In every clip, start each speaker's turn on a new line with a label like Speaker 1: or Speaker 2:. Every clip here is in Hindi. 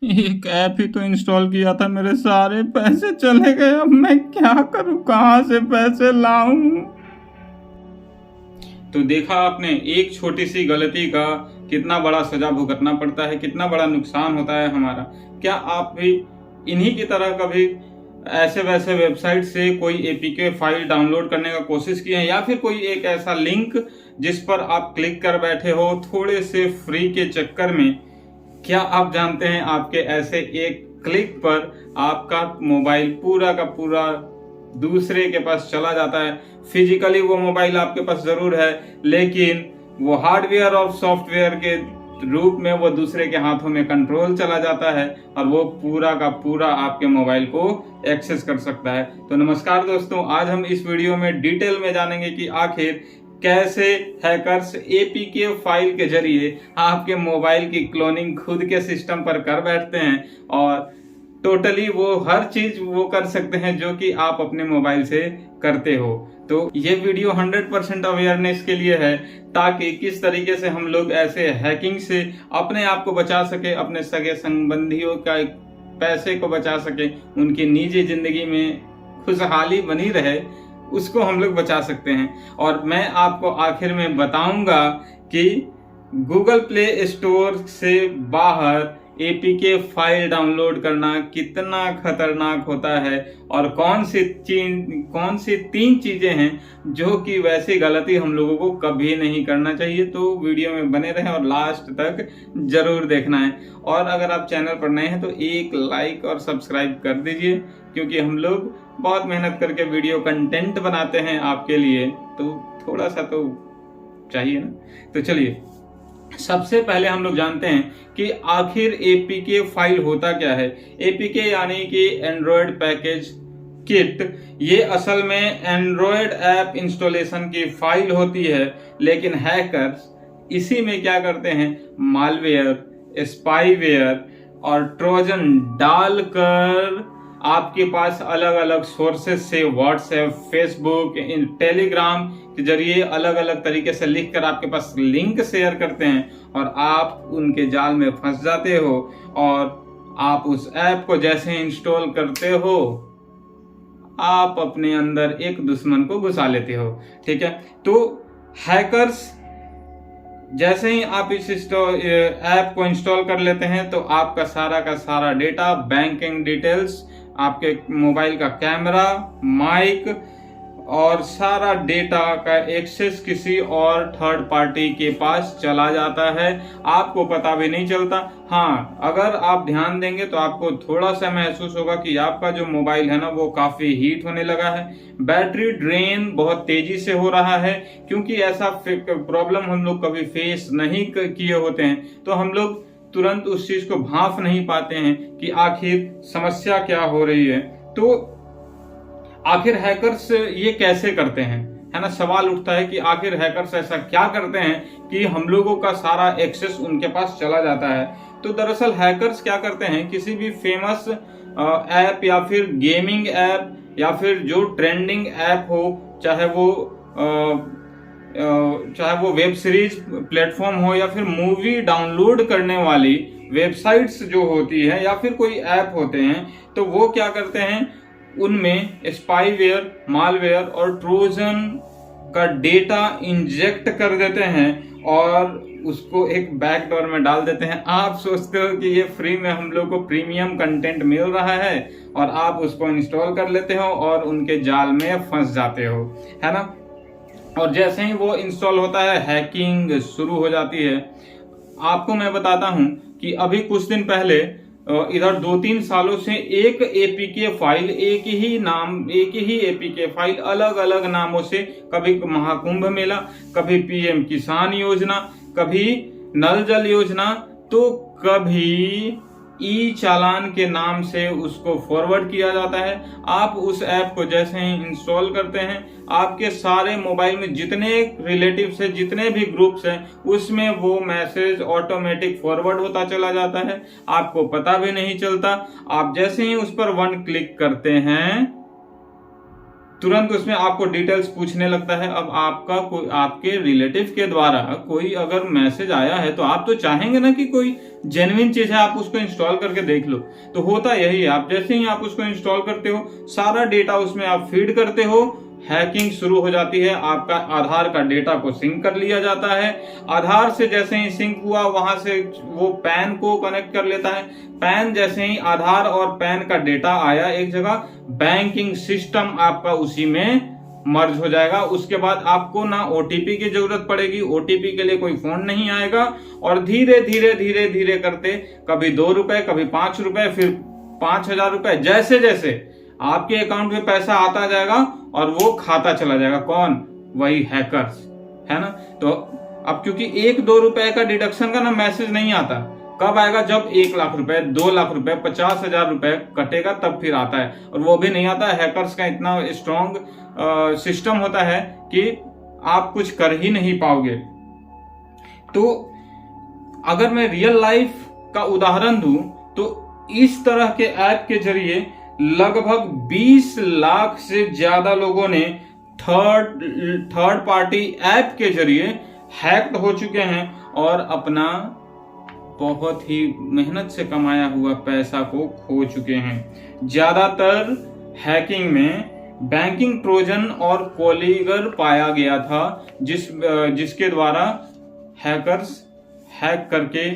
Speaker 1: एक ऐप ही तो इंस्टॉल किया था, मेरे सारे पैसे चले गए। अब मैं क्या करूं, कहां से पैसे लाऊं? तो देखा आपने, एक छोटी सी गलती का कितना बड़ा सजा भुगतना पड़ता है, कितना बड़ा नुकसान होता है हमारा। क्या आप भी इन्हीं की तरह कभी ऐसे वैसे वेबसाइट से कोई एपीके फाइल डाउनलोड करने का कोशिश किए हैं, या फिर कोई एक ऐसा लिंक जिस पर आप क्लिक कर बैठे हो थोड़े से फ्री के चक्कर में? क्या आप जानते हैं आपके ऐसे एक क्लिक पर आपका मोबाइल पूरा का पूरा दूसरे के पास चला जाता है। फिजिकली वो मोबाइल आपके पास जरूर है, लेकिन वो हार्डवेयर और सॉफ्टवेयर के रूप में वो दूसरे के हाथों में कंट्रोल चला जाता है और वो पूरा का पूरा आपके मोबाइल को एक्सेस कर सकता है। तो नमस्कार दोस्तों, आज हम इस वीडियो में डिटेल में जानेंगे कि आखिर कैसे हैकर्स एपीके फाइल के जरिए आपके मोबाइल की क्लोनिंग खुद के सिस्टम पर कर बैठते हैं और टोटली वो हर चीज वो कर सकते हैं जो कि आप अपने मोबाइल से करते हो। तो ये वीडियो 100% अवेयरनेस के लिए है, ताकि किस तरीके से हम लोग ऐसे हैकिंग से अपने आप को बचा सके, अपने सगे संबंधियों का पैसे को बचा सके, उनकी निजी जिंदगी में खुशहाली बनी रहे, उसको हम लोग बचा सकते हैं। और मैं आपको आखिर में बताऊंगा कि गूगल प्ले स्टोर से बाहर एपीके फाइल डाउनलोड करना कितना खतरनाक होता है और कौन सी तीन चीजें हैं जो कि वैसी गलती हम लोगों को कभी नहीं करना चाहिए। तो वीडियो में बने रहें और लास्ट तक जरूर देखना है। और अगर आप चैनल पर नए हैं तो एक लाइक और सब्सक्राइब कर दीजिए, क्योंकि हम लोग बहुत मेहनत करके वीडियो कंटेंट बनाते हैं आपके लिए, तो थोड़ा सा तो चाहिए ना। तो चलिए, सबसे पहले हम लोग जानते हैं कि आखिर एपीके फाइल होता क्या है। एपीके यानी कि एंड्रॉयड पैकेज किट। ये असल में एंड्रॉयड ऐप इंस्टॉलेशन की फाइल होती है, लेकिन हैकर्स इसी में क्या करते हैं, मालवेयर, स्पाईवेयर और ट्रोजन डालकर आपके पास अलग अलग सोर्सेस से व्हाट्सएप, फेसबुक, टेलीग्राम के जरिए अलग अलग तरीके से लिखकर आपके पास लिंक शेयर करते हैं और आप उनके जाल में फंस जाते हो। और आप उस ऐप को जैसे इंस्टॉल करते हो, आप अपने अंदर एक दुश्मन को घुसा लेते हो। ठीक है, तो हैकर्स जैसे ही आप इस ऐप को इंस्टॉल कर लेते हैं तो आपका सारा का सारा डेटा, बैंकिंग डिटेल्स, आपके मोबाइल का कैमरा, माइक और सारा डेटा का एक्सेस किसी और थर्ड पार्टी के पास चला जाता है। आपको पता भी नहीं चलता। हाँ, अगर आप ध्यान देंगे तो आपको थोड़ा सा महसूस होगा कि आपका जो मोबाइल है ना, वो काफी हीट होने लगा है, बैटरी ड्रेन बहुत तेजी से हो रहा है। क्योंकि ऐसा प्रॉब्लम हम लोग कभी फेस नहीं किए होते हैं, तो हम लोग तुरंत उस चीज को भांप नहीं पाते हैं कि आखिर समस्या क्या हो रही है। तो आखिर हैकर्स ये कैसे करते हैं, है ना। सवाल उठता है कि आखिर हैकर्स ऐसा क्या करते हैं कि हम लोगों का सारा एक्सेस उनके पास चला जाता है। तो दरअसल हैकर्स क्या करते हैं, किसी भी फेमस ऐप या फिर गेमिंग ऐप या फिर जो ट्रेंडिंग ऐप हो, चाहे वो वेब सीरीज प्लेटफॉर्म हो या फिर मूवी डाउनलोड करने वाली वेबसाइट्स जो होती है या फिर कोई ऐप होते हैं, तो वो क्या करते हैं, उनमें स्पाईवेयर, मालवेयर और ट्रोजन का डेटा इंजेक्ट कर देते हैं और उसको एक बैकडोर में डाल देते हैं। आप सोचते हो कि ये फ्री में हम लोग को प्रीमियम कंटेंट मिल रहा है और आप उसको इंस्टॉल कर लेते हो और उनके जाल में फंस जाते हो, है ना। और जैसे ही वो इंस्टॉल होता है, हैकिंग शुरू हो जाती है। आपको मैं बताता हूं कि अभी कुछ दिन पहले इधर 2-3 सालों से एक एपीके फाइल, एक ही एपीके फाइल अलग अलग नामों से, कभी महाकुंभ मेला, कभी पीएम किसान योजना, कभी नल जल योजना, तो कभी ई चालान के नाम से उसको फॉरवर्ड किया जाता है। आप उस ऐप को जैसे ही इंस्टॉल करते हैं, आपके सारे मोबाइल में जितने रिलेटिव्स हैं, जितने भी ग्रुप्स हैं, उसमें वो मैसेज ऑटोमेटिक फॉरवर्ड होता चला जाता है, आपको पता भी नहीं चलता। आप जैसे ही उस पर वन क्लिक करते हैं, तुरंत उसमें आपको डिटेल्स पूछने लगता है। अब आपका कोई आपके रिलेटिव के द्वारा कोई अगर मैसेज आया है तो आप तो चाहेंगे ना कि कोई जेन्युइन चीज है, आप उसको इंस्टॉल करके देख लो। तो होता यही है, आप जैसे ही आप उसको इंस्टॉल करते हो, सारा डेटा उसमें आप फीड करते हो, हैकिंग शुरू हो जाती है। आपका आधार का डेटा को सिंक कर लिया जाता है। आधार से जैसे ही सिंक हुआ, वहां से वो पैन को कनेक्ट कर लेता है। पैन जैसे ही आधार और पैन का डेटा आया एक जगह, बैंकिंग सिस्टम आपका उसी में मर्ज हो जाएगा। उसके बाद आपको ना ओटीपी की जरूरत पड़ेगी, ओटीपी के लिए कोई फोन नहीं आएगा। और धीरे धीरे धीरे धीरे करते कभी 2 रुपए, कभी 5 रुपए, फिर 5,000 रुपए, जैसे जैसे आपके अकाउंट में पैसा आता जाएगा और वो खाता चला जाएगा। कौन? वही हैकर्स, है ना। तो अब क्योंकि 1-2 रुपए का डिडक्शन का ना मैसेज नहीं आता, कब आएगा? जब 1 लाख रुपए, 2 लाख रुपए, 50,000 रुपए कटेगा तब फिर आता है। और वो भी नहीं आता। हैकर्स का इतना स्ट्रॉन्ग सिस्टम होता है कि आप कुछ कर ही नहीं पाओगे। तो अगर मैं रियल लाइफ का उदाहरण दूं तो इस तरह के ऐप के जरिए लगभग 20 लाख से ज्यादा लोगों ने थर्ड पार्टी ऐप के जरिए हैक्ड हो चुके हैं और अपना बहुत ही मेहनत से कमाया हुआ पैसा को खो चुके हैं। ज्यादातर हैकिंग में बैंकिंग ट्रोजन और कोलीगर पाया गया था, जिसके द्वारा हैकर्स हैक करके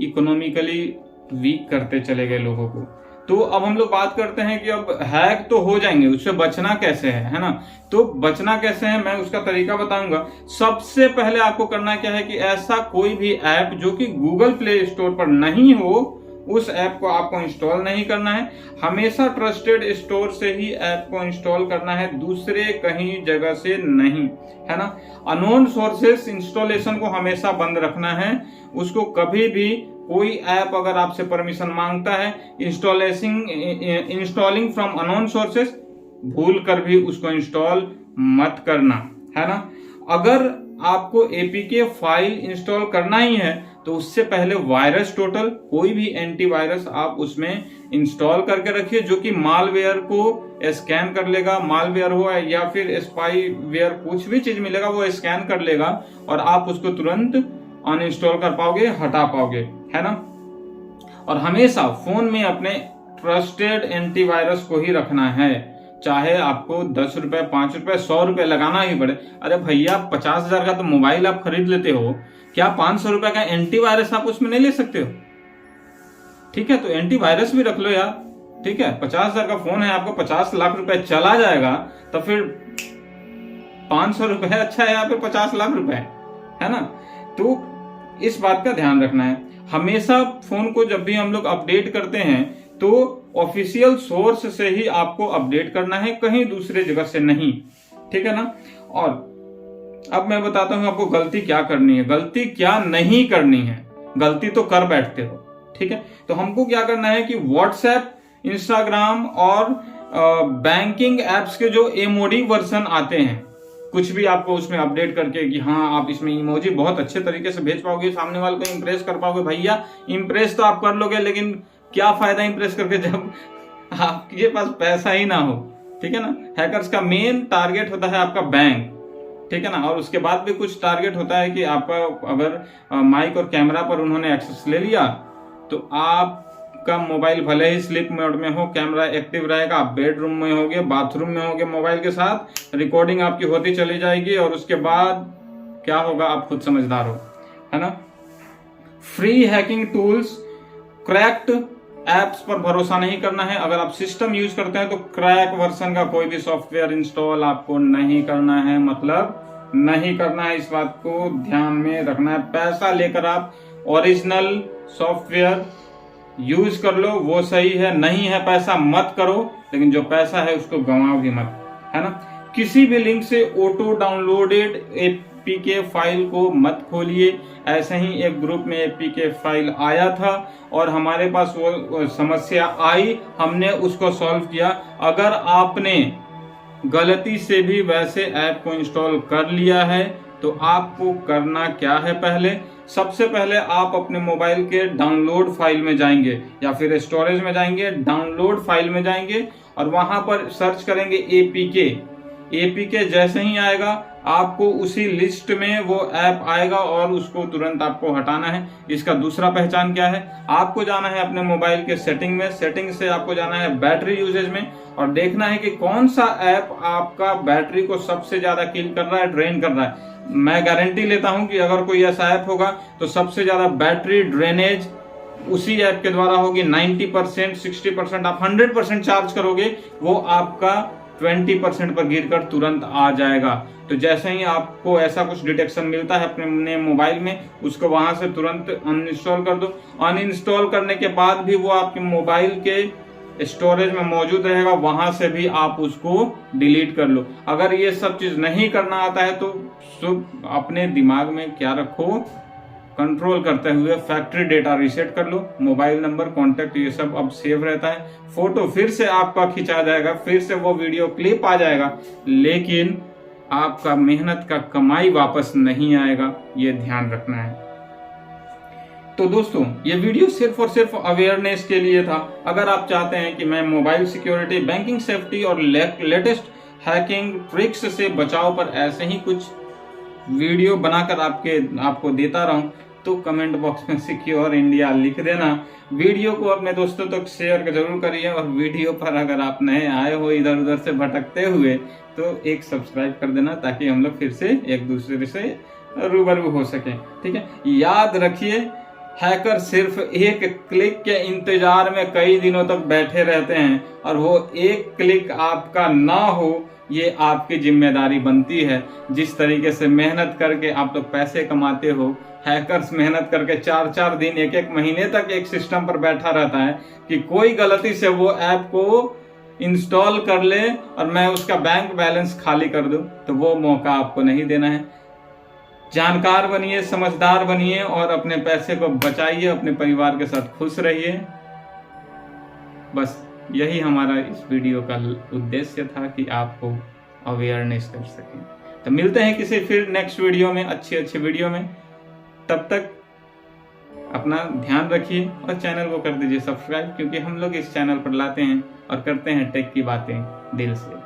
Speaker 1: इकोनॉमिकली वीक करते चले गए लोगों को। तो अब हम लोग बात करते हैं कि अब हैक तो हो जाएंगे, उससे बचना कैसे है ना। तो बचना कैसे है, मैं उसका तरीका बताऊंगा। सबसे पहले आपको करना क्या है कि ऐसा कोई भी ऐप जो कि गूगल प्ले स्टोर पर नहीं हो, उस ऐप को आपको इंस्टॉल नहीं करना है। हमेशा ट्रस्टेड स्टोर से ही ऐप को इंस्टॉल करना है, दूसरे कहीं जगह से नहीं, है ना। अननोन सोर्सेस इंस्टॉलेशन को हमेशा बंद रखना है। उसको कभी भी कोई ऐप अगर आपसे परमिशन मांगता है इंस्टॉलिंग फ्रॉम अननोन सोर्सेस, भूल कर भी उसको इंस्टॉल मत करना, है ना। अगर आपको एपीके फाइल इंस्टॉल करना ही है तो उससे पहले वायरस टोटल, कोई भी एंटीवायरस आप उसमें इंस्टॉल करके रखिए जो कि मालवेयर को स्कैन कर लेगा। मालवेयर हो या फिर स्पाईवेयर, कुछ भी चीज मिलेगा वो स्कैन कर लेगा और आप उसको तुरंत अनइंस्टॉल कर पाओगे, हटा पाओगे, है ना। और हमेशा फोन में अपने ट्रस्टेड एंटीवायरस को ही रखना है, चाहे आपको 10 रुपए, 5 रुपए, 100 रुपए लगाना ही पड़े। अरे भैया 50,000 का तो मोबाइल आप खरीद लेते हो, क्या 500 रुपए का एंटीवायरस आप उसमें नहीं ले सकते हो? ठीक है, तो एंटीवायरस भी रख लो यार। ठीक है, 50,000 का फोन है, आपको 50 लाख रुपए चला जाएगा तो फिर 500 रुपए अच्छा है या फिर 50 लाख रुपए, है ना। तो इस बात का ध्यान रखना है। हमेशा फोन को जब भी हम लोग अपडेट करते हैं तो ऑफिशियल सोर्स से ही आपको अपडेट करना है, कहीं दूसरे जगह से नहीं, ठीक है ना। और अब मैं बताता हूं आपको गलती क्या करनी है, गलती क्या नहीं करनी है। गलती तो कर बैठते हो, ठीक है। तो हमको क्या करना है कि व्हाट्सएप, इंस्टाग्राम और बैंकिंग एप्स के जो इमोजी वर्जन आते हैं, कुछ भी आपको उसमें अपडेट करके कि हाँ आप इसमें इमोजी बहुत अच्छे तरीके से भेज पाओगे, सामने वाले को इंप्रेस कर पाओगे। भैया इंप्रेस तो आप कर लोगे, लेकिन क्या फायदा इंप्रेस करके जब आपके पास पैसा ही ना हो, ठीक है ना। हैकर्स का मेन टारगेट होता है आपका बैंक, ठीक है ना। और उसके बाद भी कुछ टारगेट होता है कि आपका अगर माइक और कैमरा पर उन्होंने एक्सेस ले लिया तो आपका मोबाइल भले ही स्लीप मोड में हो, कैमरा एक्टिव रहेगा, आप बेडरूम में होगे, बाथरूम में होगे, मोबाइल के साथ रिकॉर्डिंग आपकी होती चली जाएगी और उसके बाद क्या होगा आप खुद समझदार हो, है ना। Free hacking tools, cracked apps पर भरोसा नहीं करना है। अगर आप सिस्टम यूज करते हैं तो क्रैक वर्जन का कोई भी सॉफ्टवेयर इंस्टॉल आपको नहीं करना है, मतलब नहीं करना है। इस बात को ध्यान में रखना है। पैसा लेकर आप ओरिजिनल सॉफ्टवेयर यूज कर लो, वो सही है। नहीं है पैसा मत करो, लेकिन जो पैसा है उसको गंवाओ भी मत, है ना। किसी भी लिंक से ऑटो डाउनलोडेड एपीके फाइल को मत खोलिए। ऐसे ही एक ग्रुप में एपीके फाइल आया था और हमारे पास वो समस्या आई, हमने उसको सॉल्व किया। अगर आपने गलती से भी वैसे ऐप को इंस्टॉल कर लिया है तो आपको करना क्या है, पहले सबसे पहले आप अपने मोबाइल के डाउनलोड फाइल में जाएंगे या फिर स्टोरेज में जाएंगे, डाउनलोड फाइल में जाएंगे और वहां पर सर्च करेंगे एपीके। APK जैसे ही आएगा आपको उसी लिस्ट में वो ऐप आएगा और उसको तुरंत आपको हटाना है। इसका दूसरा पहचान क्या है, आपको जाना है अपने मोबाइल के सेटिंग में, सेटिंग से आपको जाना है बैटरी यूजेज में और देखना है कि कौन सा ऐप आपका बैटरी को सबसे ज्यादा किल कर रहा है, ड्रेन कर रहा है। मैं गारंटी लेता हूं कि अगर कोई ऐसा ऐप होगा तो सबसे ज्यादा बैटरी ड्रेनेज उसी ऐप के द्वारा होगी। 90%, 60% आप 100% चार्ज करोगे, वो आपका 20% पर गिरकर तुरंत आ जाएगा। तो जैसे ही आपको ऐसा कुछ डिटेक्शन मिलता है अपने मोबाइल में, उसको वहां से तुरंत अनइंस्टॉल कर दो। अनइंस्टॉल करने के बाद भी वो आपके मोबाइल के स्टोरेज में मौजूद रहेगा, वहां से भी आप उसको डिलीट कर लो। अगर ये सब चीज नहीं करना आता है तो अपने दिमाग में क्या रखो, कंट्रोल करते हुए फैक्ट्री डेटा रीसेट कर लो। मोबाइल नंबर, कॉन्टेक्ट, ये सब अब सेव रहता है। फोटो फिर से आपका खिंचा जाएगा, फिर से वो वीडियो क्लिप आ जाएगा, लेकिन आपका मेहनत का कमाई वापस नहीं आएगा, ये ध्यान रखना है। तो दोस्तों, ये वीडियो सिर्फ और सिर्फ अवेयरनेस के लिए था। अगर आप चाहते हैं कि मैं मोबाइल सिक्योरिटी, बैंकिंग सेफ्टी और लेटेस्ट हैकिंग ट्रिक्स से बचाव पर ऐसे ही कुछ वीडियो बनाकर आपको देता रहूं, तो कमेंट बॉक्स में सिक्योर इंडिया लिख देना। वीडियो को अपने दोस्तों तक शेयर जरूर करिए और वीडियो पर अगर आप नए आए हो इधर उधर से भटकते हुए तो एक सब्सक्राइब कर देना, ताकि हम लोग फिर से एक दूसरे से रूबरू हो सके। ठीक है, याद रखिए, हैकर सिर्फ एक क्लिक के इंतजार में कई दिनों तक बैठे रहते हैं और वो एक क्लिक आपका ना हो, ये आपकी जिम्मेदारी बनती है। जिस तरीके से मेहनत करके आप लोग पैसे कमाते हो, हैकर्स मेहनत करके 4-4 दिन, 1-1 महीने तक एक सिस्टम पर बैठा रहता है कि कोई गलती से वो ऐप को इंस्टॉल कर ले और मैं उसका बैंक बैलेंस खाली कर दूं, तो वो मौका आपको नहीं देना है। जानकार बनिए, समझदार बनिए और अपने पैसे को बचाइए, अपने परिवार के साथ खुश रहिए। बस यही हमारा इस वीडियो का उद्देश्य था कि आपको अवेयरनेस कर सकें। तो मिलते हैं किसी फिर नेक्स्ट वीडियो में, अच्छी वीडियो में। तब तक अपना ध्यान रखिए और चैनल को कर दीजिए सब्सक्राइब, क्योंकि हम लोग इस चैनल पर लाते हैं और करते हैं टेक की बातें दिल से।